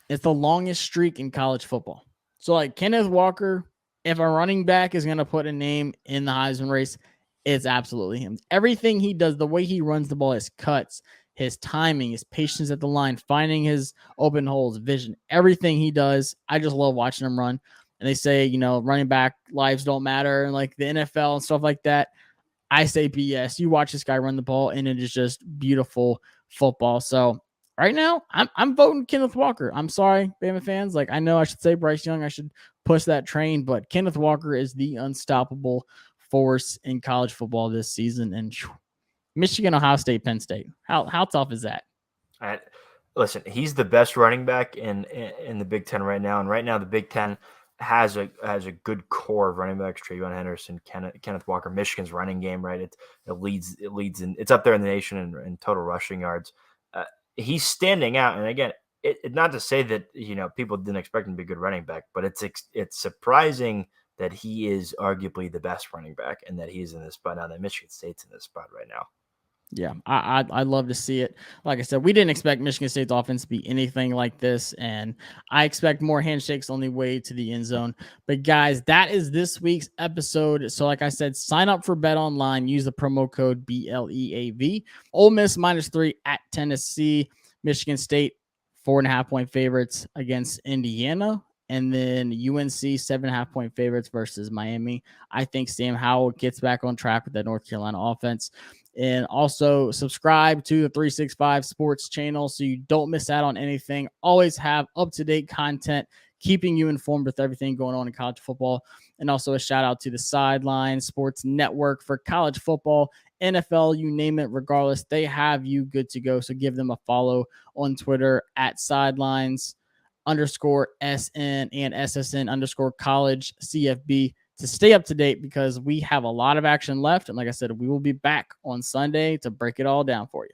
It's the longest streak in college football. So, like, Kenneth Walker, if a running back is going to put a name in the Heisman race, it's absolutely him. Everything he does, the way he runs the ball, his cuts, his timing, his patience at the line, finding his open holes, vision, everything he does. I just love watching him run. And they say, running back lives don't matter, and like the NFL and stuff like that. I say BS. You watch this guy run the ball, and it is just beautiful football. So right now, I'm voting Kenneth Walker. I'm sorry, Bama fans. Like, I know I should say Bryce Young. I should push that train, but Kenneth Walker is the unstoppable force in college football this season. And Michigan, Ohio State, Penn State. How tough is that? Listen, he's the best running back in the Big Ten right now, and right now the Big Ten has a good core of running backs: Travion Henderson, Kenneth Walker. Michigan's running game, right? It leads in, it's up there in the nation in total rushing yards. He's standing out, and again, not to say that, people didn't expect him to be a good running back, but it's surprising that he is arguably the best running back and that he's in this spot now, that Michigan State's in this spot right now. Yeah, I love to see it. Like I said, we didn't expect Michigan State's offense to be anything like this, and I expect more handshakes on the way to the end zone. But guys, that is this week's episode. So like I said, sign up for BetOnline. Use the promo code BLEAV. Ole Miss -3 at Tennessee. Michigan State 4.5-point favorites against Indiana. And then UNC 7.5-point favorites versus Miami. I think Sam Howell gets back on track with that North Carolina offense. And also subscribe to the 365 Sports channel so you don't miss out on anything. Always have up-to-date content, keeping you informed with everything going on in college football. And also a shout out to the Sideline Sports Network for college football, NFL, you name it, regardless, they have you good to go. So give them a follow on Twitter at sidelines_SN and SSN_college CFB to stay up to date, because we have a lot of action left. And like I said, we will be back on Sunday to break it all down for you.